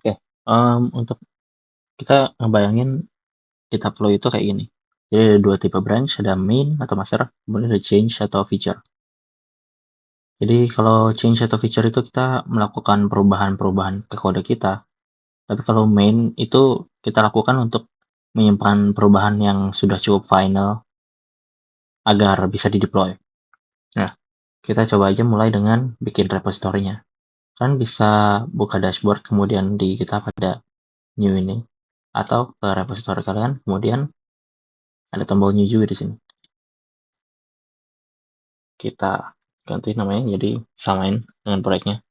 Oke, untuk kita ngebayangin GitHub Flow itu kayak gini. Jadi ada dua tipe branch, ada main atau master, kemudian ada change atau feature. Jadi kalau change atau feature itu kita melakukan perubahan-perubahan ke kode kita. Tapi kalau main itu kita lakukan untuk menyimpan perubahan yang sudah cukup final agar bisa di-deploy. Nah, kita coba aja mulai dengan bikin repository-nya. Kalian bisa buka dashboard, kemudian di GitHub ada new ini, atau ke repository kalian, kemudian ada tombol new juga di sini. Kita ganti namanya jadi samain dengan proyeknya.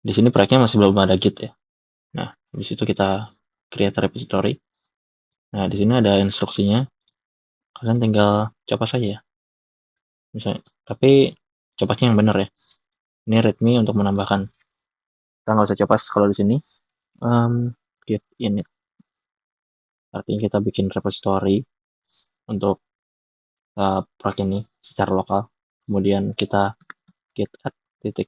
Di sini proyeknya masih belum ada Git ya. Nah, di situ kita create repository. Nah, di sini ada instruksinya. Kalian tinggal coba saja ya. Misalnya, tapi copasnya yang benar ya. Ini readme untuk menambahkan. Kita nggak usah copas kalau di sini. Git init. Artinya kita bikin repository untuk proyek ini secara lokal. Kemudian kita git add titik.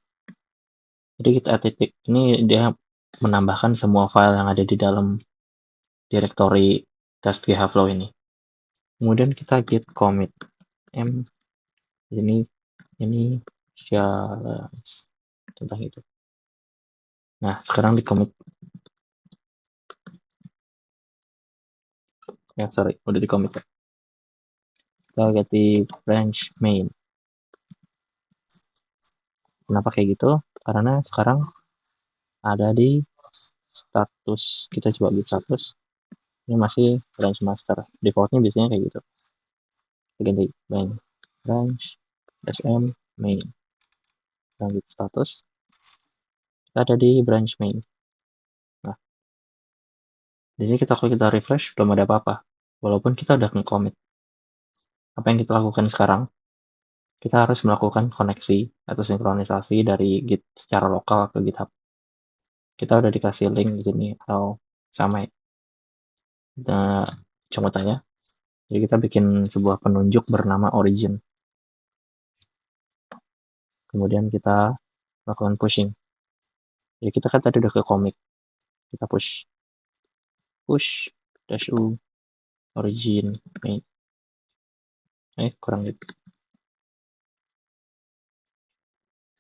Jadi git add titik ini dia menambahkan semua file yang ada di dalam directory test GitHub Flow ini. Kemudian kita git commit m ini initialize tentang itu. Nah, sekarang di commit. Ya, sorry, udah di commit. Kita ganti branch main. Kenapa kayak gitu? Karena sekarang ada di status. Kita coba git status. Ini masih branch master. Defaultnya biasanya kayak gitu. Kita ganti branch sm main. Lanjut status. Kita ada di branch main. Nah, di sini kalau kita refresh belum ada apa-apa. Walaupun kita udah nge-commit. Apa yang kita lakukan sekarang? Kita harus melakukan koneksi atau sinkronisasi dari Git secara lokal ke GitHub. Kita udah dikasih link di sini atau sama ya. Nah, coba tanya. Jadi kita bikin sebuah penunjuk bernama origin. Kemudian kita lakukan pushing. Jadi kita kan tadi udah ke commit. Kita push dash u origin main. Kurang gitu.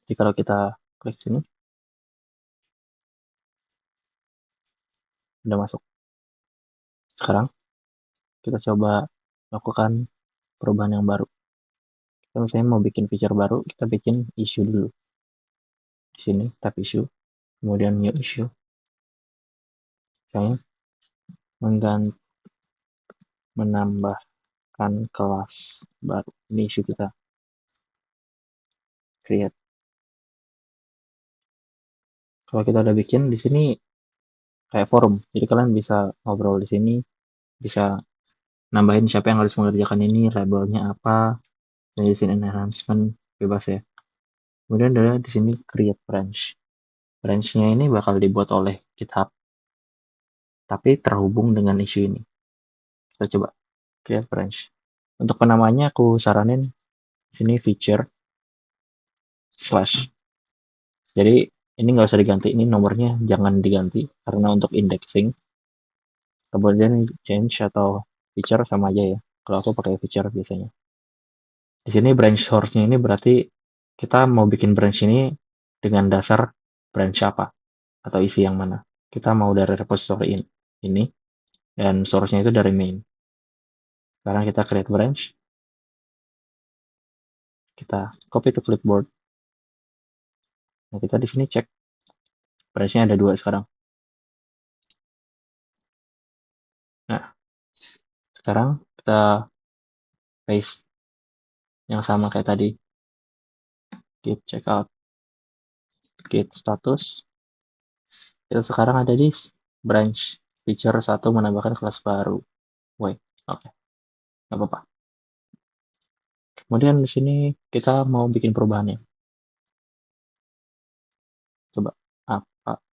Jadi kalau kita klik sini, udah masuk. Sekarang kita coba lakukan perubahan yang baru. Kita misalnya mau bikin feature baru, kita bikin issue dulu. Di sini tab issue, kemudian new issue. Saya menambahkan kelas baru. Ini issue kita create. Kalau kita udah bikin di sini kayak forum, jadi kalian bisa ngobrol di sini, bisa nambahin siapa yang harus mengerjakan ini, labelnya apa, dan di sini enhancement bebas ya. Kemudian ada di sini create branch. Branch-nya ini bakal dibuat oleh GitHub, tapi terhubung dengan isu ini. Kita coba create branch. Untuk penamanya aku saranin di sini feature slash. Jadi ini nggak usah diganti, ini nomornya jangan diganti karena untuk indexing. Kemudian change atau feature sama aja ya. Kalau aku pakai feature biasanya. Di sini branch source-nya ini berarti kita mau bikin branch ini dengan dasar branch apa atau isi yang mana. Kita mau dari repository ini dan source-nya itu dari main. Sekarang kita create branch. Kita copy to clipboard. Nah, kita di sini cek branch-nya ada 2 sekarang. Nah, sekarang kita paste yang sama kayak tadi. Git checkout, git status. Kita sekarang ada di branch feature 1 menambahkan kelas baru. Wait, oke, nggak apa-apa. Kemudian di sini kita mau bikin perubahannya. Coba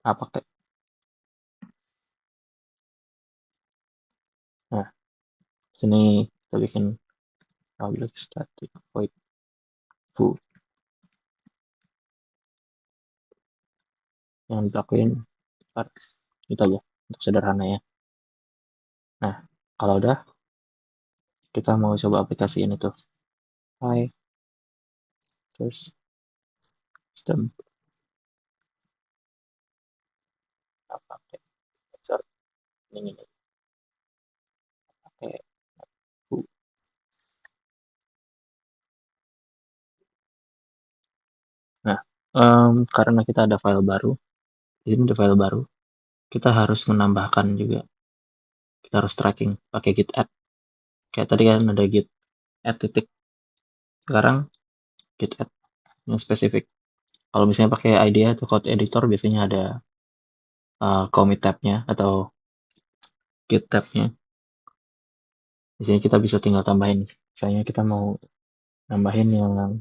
apa kayak. Nah, sini kita bikin public static void foo. Yang dilakuin Gitu aja untuk sederhana ya. Nah, kalau udah kita mau coba aplikasi ini tuh. Hi, first system pakai sorry ini pakai Nah, karena kita ada file baru, ini ada file baru, kita harus menambahkan juga. Kita harus tracking pakai git add. Kayak tadi kan ada git add titik. Sekarang git add yang spesifik. Kalau misalnya pakai IDE atau code editor biasanya ada commit tab-nya atau git tab-nya. Di sini kita bisa tinggal tambahin. Misalnya kita mau nambahin yang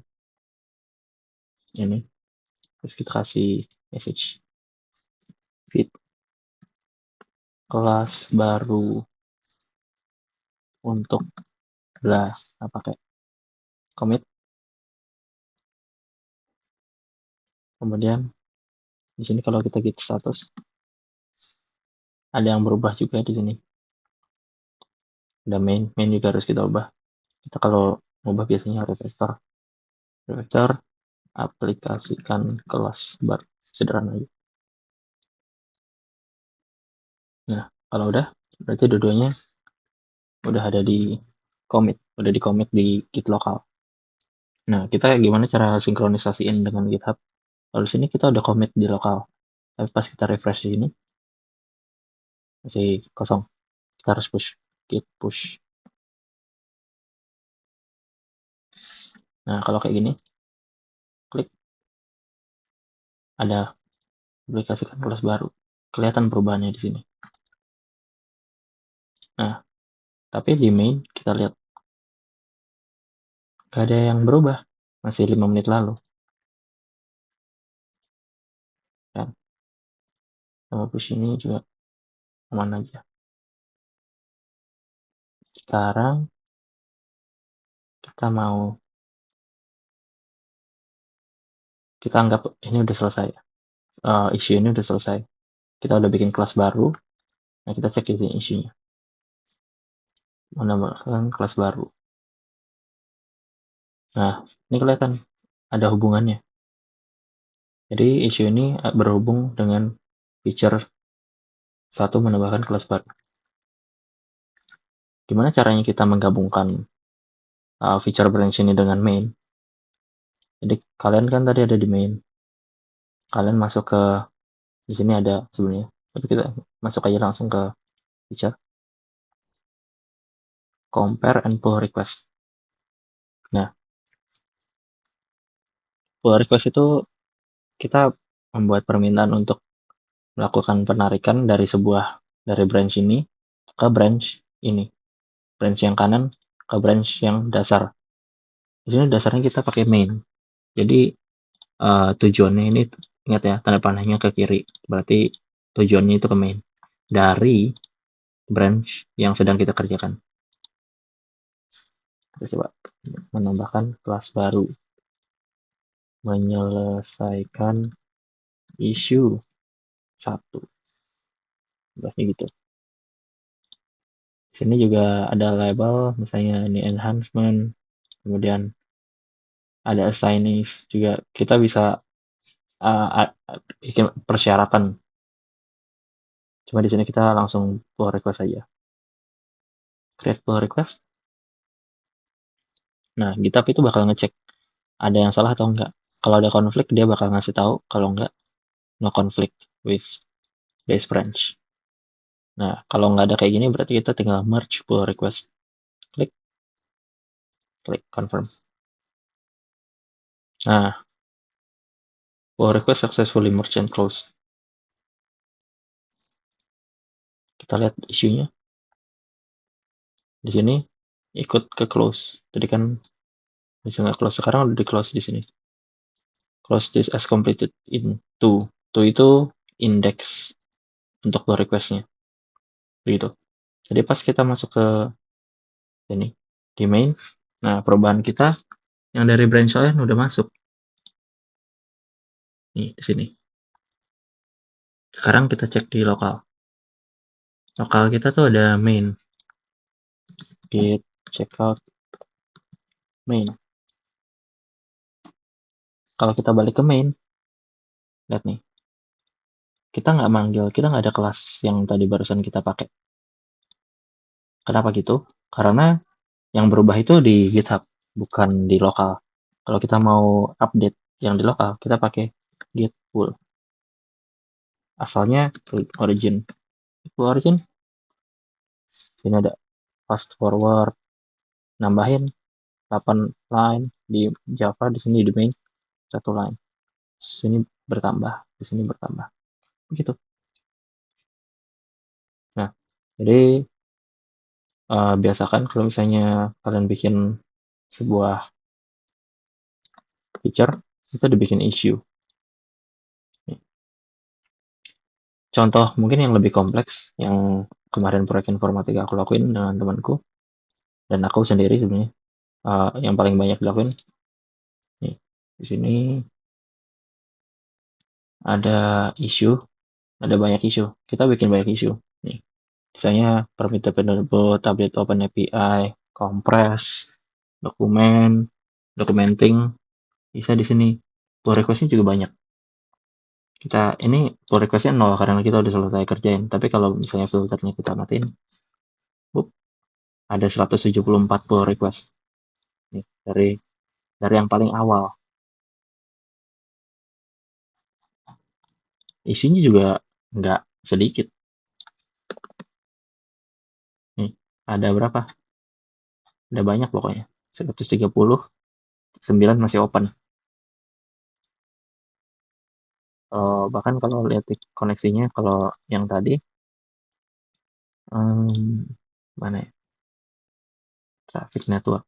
ini, terus kita kasih message feed kelas baru untuk bla apa kayak commit. Kemudian di sini kalau kita git status ada yang berubah juga di sini. Ada main juga harus kita ubah. Kita kalau ubah biasanya refactor aplikasikan kelas baru, sederhana aja. Nah, kalau udah berarti dua-duanya udah ada di commit di git lokal. Nah, kita gimana cara sinkronisasiin dengan GitHub? Kalau sini kita udah commit di lokal, tapi pas kita refresh di sini masih kosong. Kita harus git push. Nah, kalau kayak gini, klik ada aplikasikan kelas baru. Kelihatan perubahannya di sini. Nah, tapi di main kita lihat gak ada yang berubah. Masih 5 menit lalu. Kan? Sama push ini juga aman aja. Sekarang kita anggap ini udah selesai. Issue ini udah selesai. Kita udah bikin kelas baru. Nah, kita cek di sini isunya. Menambahkan kelas baru. Nah, ini kelihatan ada hubungannya. Jadi issue ini berhubung dengan feature satu menambahkan kelas baru. Gimana caranya kita menggabungkan feature branch ini dengan main? Jadi kalian kan tadi ada di main. Kalian masuk ke di sini ada sebenarnya. Tapi kita masuk aja langsung ke feature. Compare and pull request. Nah, pull request itu kita membuat permintaan untuk melakukan penarikan dari branch ini ke branch ini. Branch yang kanan ke branch yang dasar. Di sini dasarnya kita pakai main. Jadi tujuannya ini ingat ya tanda panahnya ke kiri. Berarti tujuannya itu ke main dari branch yang sedang kita kerjakan. Kita coba menambahkan kelas baru. Menyelesaikan issue 1. Berarti gitu. Di sini juga ada label, misalnya ini enhancement, kemudian ada assignees juga. Kita bisa bikin persyaratan. Cuma di sini kita langsung pull request aja. Create pull request. Nah, GitHub itu bakal ngecek ada yang salah atau enggak. Kalau ada konflik, dia bakal ngasih tahu. Kalau enggak, no conflict with base branch. Nah, kalau nggak ada kayak gini, berarti kita tinggal merge pull request. Klik confirm. Nah, pull request successfully merge and close. Kita lihat isunya. Di sini ikut ke close. Tadi kan bisa nggak close, sekarang udah di close di sini. Close this as completed in to. To itu index untuk pull requestnya. Begitu. Jadi pas kita masuk ke sini di main, nah perubahan kita yang dari branch lain udah masuk. Nih di sini. Sekarang kita cek di lokal. Lokal kita tuh ada main. Git checkout main. Kalau kita balik ke main, lihat nih. Kita nggak ada kelas yang tadi barusan kita pakai. Kenapa gitu? Karena yang berubah itu di GitHub, bukan di lokal. Kalau kita mau update yang di lokal, kita pakai git pull. Asalnya origin. Pull origin, sini ada fast forward, nambahin 8 line di Java, di sini di main 1 line. Sini bertambah, di sini bertambah. Begitu. Nah, jadi biasakan kalau misalnya kalian bikin sebuah feature, itu dibikin issue. Contoh mungkin yang lebih kompleks, yang kemarin proyek informatika aku lakuin dengan temanku, dan aku sendiri sebenarnya, yang paling banyak dilakuin, nih, di sini ada issue, ada banyak issue. Kita bikin banyak issue. Nih, misalnya permit dependable, update open API, compress, dokumen, documenting, bisa di sini. Pull request-nya juga banyak. Kita ini pull request-nya 0 karena kita udah selesai kerjain. Tapi kalau misalnya filternya kita matiin, ada 174 pull request. Nih, dari yang paling awal. Isinya juga nggak sedikit. Nih, ada berapa? Ada banyak pokoknya. 139 masih open. Bahkan kalau lihat koneksinya, kalau yang tadi, mana ya? Traffic network.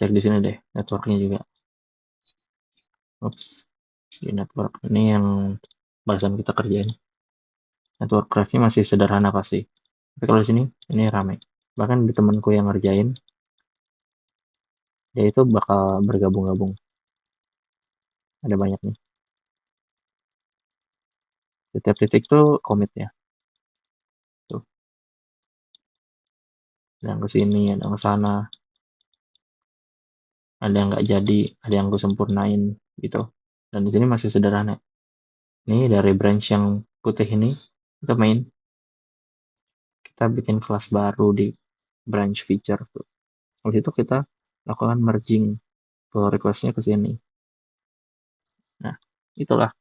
Cek di sini deh, networknya juga. Oops, di network. Ini yang bahasan kita kerjain. Network graph-nya masih sederhana pasti. Tapi kalau di sini, ini ramai. Bahkan di temanku yang ngerjain, dia itu bakal bergabung-gabung. Ada banyak nih. Setiap titik tuh commit ya. Tuh, ada yang ke sini, ada yang ke sana, ada yang nggak jadi, ada yang gue sempurnain gitu. Dan di sini masih sederhana. Ini dari branch yang putih ini, kita main, kita bikin kelas baru di branch feature tuh. Habis itu kita lakukan merging pull request-nya ke sini. Nah, itulah